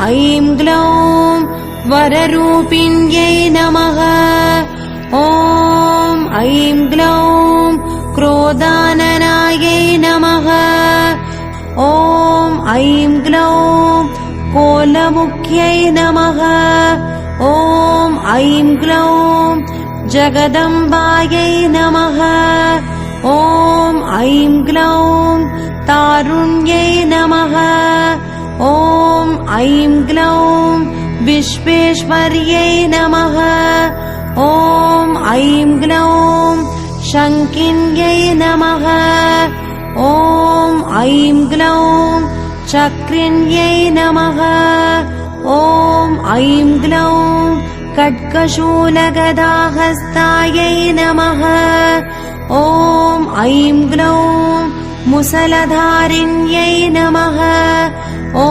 ऐं ग्लौं वररूपिण्यै नमः। ॐ ऐं ग्लौं क्रोधाननायै नमः। ॐ ऐं ग्लौं कोलमुख्यै नमः। ॐ ऐं ग्लौं जगदम्बायै नमः। ॐ ऐं ग्लौं तारुण्यै नमः। ॐ ऐं ग्लौं विश्वेश्वर्यै नमः। ॐ ऐं ग्लौं शङ्किन्यै नमः। ॐ ऐं ग्लौं चक्रिण्यै नमः। ॐ ऐं ग्लौं खड्गशूलगदाहस्तायै नमः। ॐ ऐं ग्लौं मुसलधारिण्यै नमः। ॐ